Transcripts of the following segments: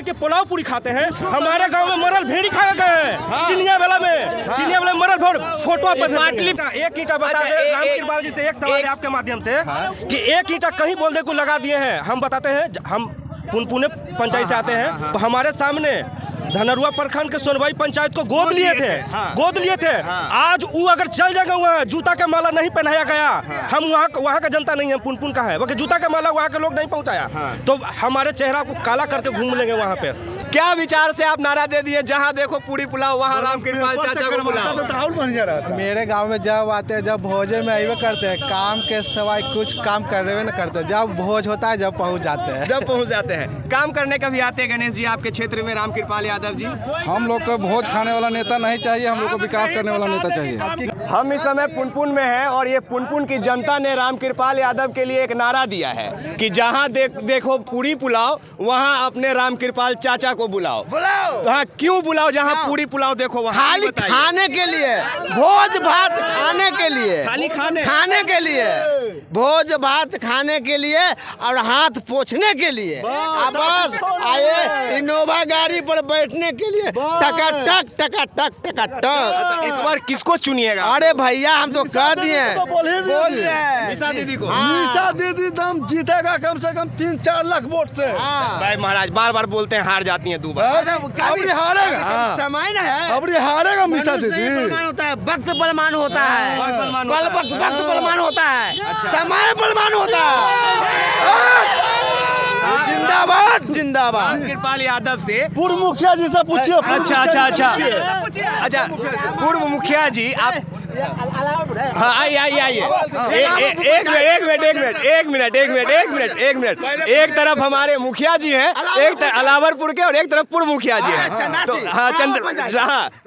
के पुलाव पूरी खाते हैं। हमारे गांव में मरल भेड़ी खा गए हैं। चिनिया वाला में मरल फोटो पर एक ईंटा बता दे राम कृपाल जी से एक सवाल है आपके माध्यम से कि एक ईंटा कहीं बोल दे को लगा दिए हैं। हम बताते हैं, हम पुनपुने पंचायत से आते हैं, तो हमारे सामने धनरुआ प्रखंड के सोनवाई पंचायत को गोद लिए थे। आज वो अगर चल जाएगा वहाँ जूता का माला नहीं पहनाया गया, हम वहाँ का जनता नहीं है, पुनपुन का है, वो जूता का माला वहाँ के लोग नहीं पहुँचाया, तो हमारे चेहरा को काला करके घूम लेंगे वहाँ पे। क्या विचार से आप नारा दे दिए, जहाँ देखो पूरी पुलाव वहाँ राम कृपाल चाचा को बुलाओ? मेरे गांव में जब आते हैं, जब भोजन में आइए करते हैं, काम के सिवाय कुछ काम करने न करते, जब भोज होता है जब पहुंच जाते हैं। काम करने का भी आते हैं गणेश जी आपके क्षेत्र में राम कृपाल यादव जी? हम लोग को भोज खाने वाला नेता नहीं चाहिए, हम लोग को विकास करने वाला नेता चाहिए। हम इस समय पुनपुन में हैं और ये पुनपुन की जनता ने राम कृपाल यादव के लिए एक नारा दिया है कि जहाँ देखो पूरी पुलाव वहाँ अपने राम कृपाल चाचा को बुलाओ। हाँ, क्यों बुलाओ? जहाँ पूरी पुलाव देखो वहाँ खाली खाने के लिए, भोज भात खाने के लिए, खाली खाने के लिए, भोज भात खाने के लिए और हाथ पोंछने के लिए। अब बस आए इनोवा गाड़ी पर बैठने के लिए, टकाटक टकाटक टकाटक। इस बार किसको चुनिएगा? अरे भैया हम तो कह दिए, बोल रहे हैं मीसा दीदी को। मीसा दीदी दम जीतेगा कम से कम 3-4 लाख वोट से। भाई महाराज बार बोल हैं हार जाती हैं 2 बार। अब हारेगा, समय ना है, अब हारेगा मीसा दीदी। होता है वक्त बलवान होता है, वक्त बलवान होता है, समय बलवान होता है। जिंदाबाद जिंदाबाद। कृपाल यादव से पूर्व मुखिया जी से पूछिए। अच्छा पूर्व मुखिया जी आप हाँ आइए। एक मिनट। एक तरफ हमारे मुखिया जी हैं, एक तरफ अलावरपुर के और एक तरफ पूर्व मुखिया जी हैं। तो हाँ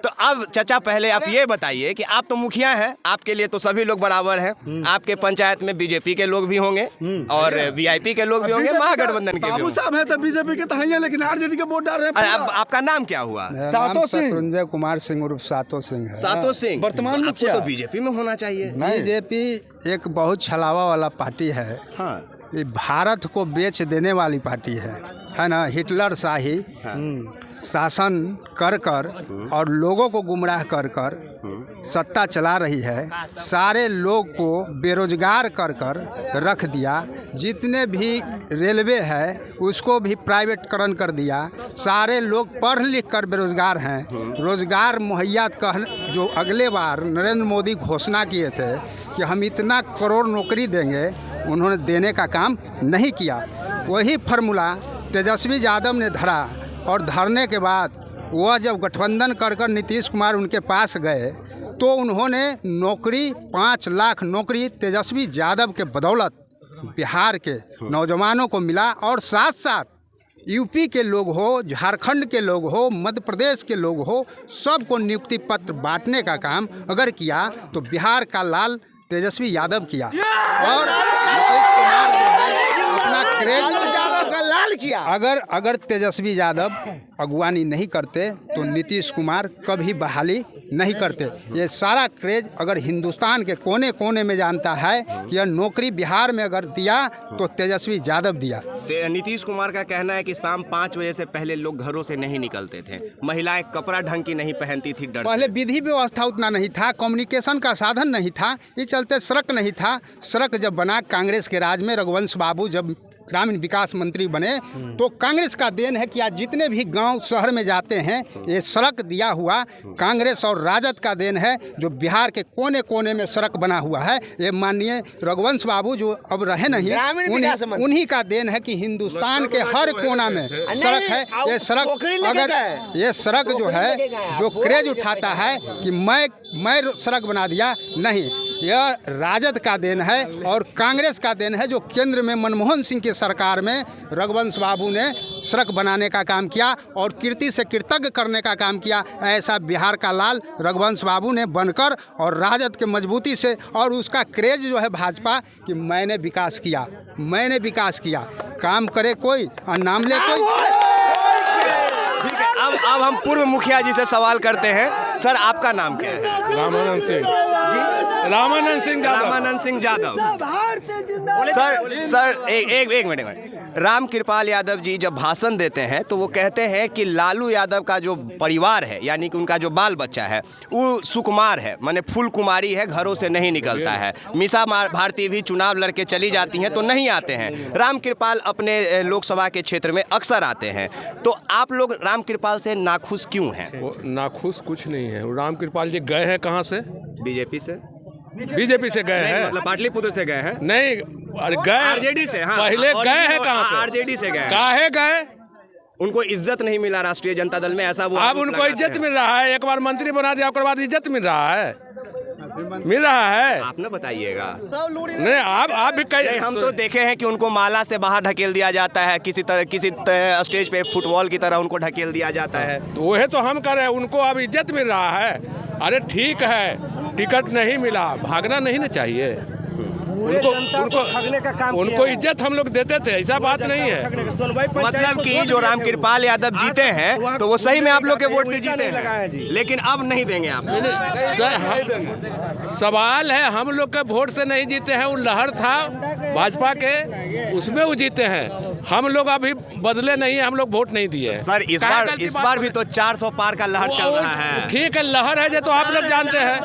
तो अब चाचा पहले आप ये बताइए कि आप तो मुखिया हैं, आपके लिए तो सभी लोग बराबर हैं। आपके पंचायत में बीजेपी के लोग भी होंगे और वीआईपी के लोग भी होंगे, महागठबंधन के भी साहब है तो बीजेपी के तो हैं, लेकिन आरजेडी के वोट डाल रहे हैं। आपका नाम क्या हुआ? सातो सिंह, कुमार सिंह उर्फ सातो सिंह है। सातो सिंह वर्तमान मुखिया तो बीजेपी में होना चाहिए। बीजेपी एक बहुत छलावा वाला पार्टी है। हाँ, ये भारत को बेच देने वाली पार्टी है ना। हिटलर शाही शासन कर और लोगों को गुमराह कर सत्ता चला रही है। सारे लोग को बेरोजगार कर रख दिया। जितने भी रेलवे है उसको भी प्राइवेटकरण कर दिया। सारे लोग पढ़ लिख कर बेरोजगार हैं। रोजगार मुहैया कर जो अगले बार नरेंद्र मोदी घोषणा किए थे कि हम इतना करोड़ नौकरी देंगे, उन्होंने देने का काम नहीं किया। वही फार्मूला तेजस्वी यादव ने धरा और धरने के बाद वह जब गठबंधन कर नीतीश कुमार उनके पास गए तो उन्होंने नौकरी 5 लाख नौकरी तेजस्वी यादव के बदौलत बिहार के नौजवानों को मिला। और साथ साथ यूपी के लोग हो, झारखंड के लोग हो, मध्य प्रदेश के लोग हो, सबको नियुक्ति पत्र बांटने का काम अगर किया तो बिहार का लाल तेजस्वी यादव किया। और नीतीश कुमार अपना क्रेज का लाल किया। अगर तेजस्वी यादव अगुवानी नहीं करते तो नीतीश कुमार कभी बहाली नहीं करते। ये सारा क्रेज अगर हिंदुस्तान के कोने कोने में जानता है कि यह नौकरी बिहार में अगर दिया तो तेजस्वी यादव दिया। नीतीश कुमार का कहना है कि शाम 5 बजे से पहले लोग घरों से नहीं निकलते थे, महिलाएं कपड़ा ढंग की नहीं पहनती थी डर। पहले विधि व्यवस्था उतना नहीं था, कम्युनिकेशन का साधन नहीं था, इस चलते सड़क नहीं था। सड़क जब बना कांग्रेस के राज में, रघुवंश बाबू जब ग्रामीण विकास मंत्री बने तो कांग्रेस का देन है कि आज जितने भी गांव शहर में जाते हैं ये सड़क दिया हुआ कांग्रेस और राजद का देन है। जो बिहार के कोने कोने में सड़क बना हुआ है ये माननीय रघुवंश बाबू जो अब रहे नहीं, उन्हीं का देन है कि हिंदुस्तान के हर कोना में सड़क है। ये सड़क अगर ये सड़क जो है जो क्रेज उठाता है कि मैं सड़क बना दिया, नहीं, यह राजद का देन है और कांग्रेस का देन है। जो केंद्र में मनमोहन सिंह की सरकार में रघुवंश बाबू ने सड़क बनाने का काम किया और कीर्ति से कृतज्ञ करने का काम किया। ऐसा बिहार का लाल रघुवंश बाबू ने बनकर और राजद के मजबूती से, और उसका क्रेज जो है भाजपा कि मैंने विकास किया। काम करे कोई और नाम ले कोई। ठीक है, अब हम पूर्व मुखिया जी से सवाल करते हैं। सर आपका नाम क्या है? रामानंद सिंह यादव। सर एक मिनट। रामकृपाल यादव जी जब भाषण देते हैं तो वो कहते हैं कि लालू यादव का जो परिवार है, यानी कि उनका जो बाल बच्चा है, वो सुकुमार है, माने फूल कुमारी है, घरों से नहीं निकलता है। मीसा भारती भी चुनाव लड़के चली जाती हैं तो नहीं आते हैं। रामकृपाल अपने लोकसभा के क्षेत्र में अक्सर आते हैं। तो आप लोग रामकृपाल से नाखुश क्यों हैं? नाखुश कुछ नहीं है। रामकृपाल जी गए हैं कहाँ से? बीजेपी से गए हैं, मतलब पाटलिपुत्र से गए हैं? नहीं, गए आरजेडी से। हाँ, पहले गए हैं कहाँ से? आरजेडी से गए। काहे गए? उनको इज्जत नहीं मिला राष्ट्रीय जनता दल में, ऐसा वो अब उनको इज्जत मिल रहा है। एक बार मंत्री बना दिया, उसके बाद इज्जत मिल रहा है। आप ना बताइएगा। नहीं, आप भी कहीं हम तो देखे हैं कि उनको माला से बाहर ढकेल दिया जाता है, किसी स्टेज पे फुटबॉल की तरह उनको ढकेल दिया जाता है। तो वही तो हम कर रहे हैं, उनको अब इज्जत मिल रहा है। अरे ठीक है, टिकट नहीं मिला, भागना नहीं ना चाहिए। उनको इज्जत हम लोग देते थे, ऐसा बात नहीं है। मतलब कि जो रामकृपाल यादव जीते हैं तो वो सही में आप लोग के वोट से जीते हैं, लेकिन अब नहीं देंगे आप। सवाल है, हम लोग के वोट से नहीं जीते हैं। वो लहर था भाजपा के, उसमें वो जीते हैं। हम लोग अभी बदले नहीं है, हम लोग वोट नहीं दिए। सर इस बार भी तो 400 पार का लहर चल रहा है। ठीक है, लहर है जो तो आप लोग जानते हैं।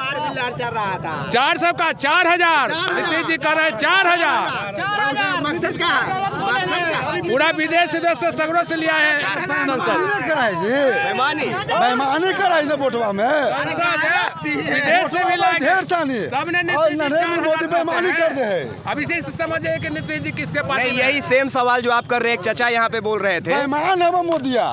400 का 4000 नीतीश जी कर रहे हैं। 4000 पूरा विदेश से सगरों से लिया है संसद। बेईमानी कराई ना वोटवा में, विदेश से भी लाए ढेर सानी नरेंद्र मोदी बेईमानी कर दे। अब इसे समझिए कि नीतीश जी किसके पास। नहीं, यही सेम सवाल जो आप कर रहे हैं, एक चचा यहाँ पे बोल रहे थे। बेईमान है वो मोदिया,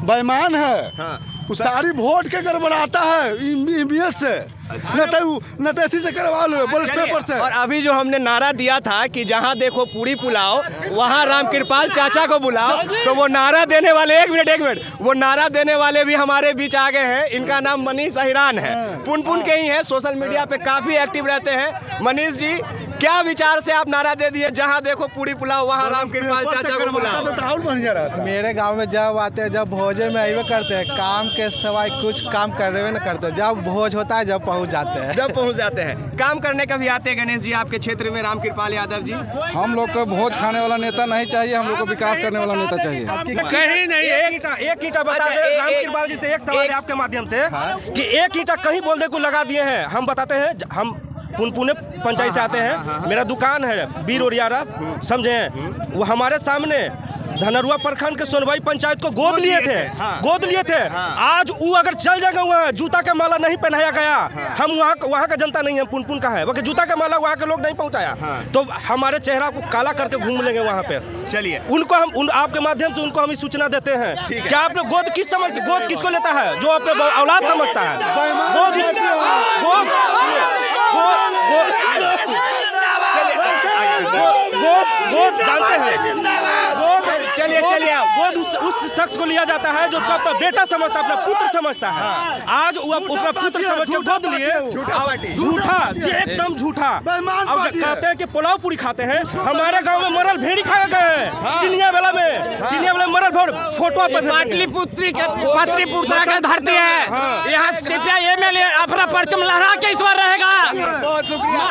बेईमान है। हाँ। वो सारी वोट के गड़बड़ाता है ईवीएम से, न तो से करवा लो बैलेट पेपर से। और अभी जो हमने नारा दिया था कि जहाँ देखो पूरी पुलाव, वहाँ रामकृपाल चाचा को बुलाओ, तो वो नारा देने वाले एक मिनट वो नारा देने वाले भी हमारे बीच आ गए हैं। इनका नाम मनीष अहिरान है, पुनपुन के ही हैं, सोशल मीडिया पे काफी एक्टिव रहते हैं। मनीष जी, क्या विचार से आप नारा दे दिए, जहाँ देखो पूरी पुलाव वहाँ रामकृपाल चाचा को बुलाओ? मेरे गांव में जब आते हैं, जब भोजन में आइए करते हैं, काम के सिवाय कुछ काम करने न करते। जब भोज होता है जब पहुंच जाते हैं। काम करने का भी आते हैं गणेश जी आपके क्षेत्र में रामकृपाल यादव जी? हम लोग को भोज खाने वाला नेता नहीं चाहिए, हम लोग को विकास करने वाला नेता चाहिए। कहीं नहीं, एक ईंटा बता दे रामकृपाल जी से। एक सवाल है आपके माध्यम से कि एक ईंटा कहीं बोलने को लगा दिए हैं। हम बताते हैं, हम पुनपुने पंचायत से आते हैं, मेरा दुकान है बीर ओरियारा, समझे? वो हमारे सामने धनरुआ प्रखंड के सोनवाई पंचायत को गोद लिए थे। आज वो अगर चल जाएगा, वहाँ जूता का माला नहीं पहनाया गया। हम वहाँ का जनता नहीं है, पुनपुन का है, बाकी जूता का माला वहाँ के लोग नहीं पहुँचाया। तो हमारे चेहरा को काला करके घूम लेंगे वहाँ पे। चलिए, उनको हम आपके माध्यम से उनको हम सूचना देते हैं। क्या आप लोग गोद किसको लेता है? जो अपने औलाद समझता है। गोद जानते हैं, चलिए गोद उस शख्स को लिया जाता है जो उसका अपना बेटा समझता है, अपना पुत्र समझता है। आज वो अपना पुत्र समझ के गोद लिए, झूठा, एकदम झूठा। अब कहते हैं कि पुलाव पूरी खाते हैं। हमारे गांव में मरल भेड़ी खा गए हैं, चिनिया वाला में मरल भेड़ फोटो पे। पाटलिपुत्र का धरती है, यहाँ सीपीआई एमएलए अपना परचम लहरा के इस बार रहेगा। बहुत शुक्रिया।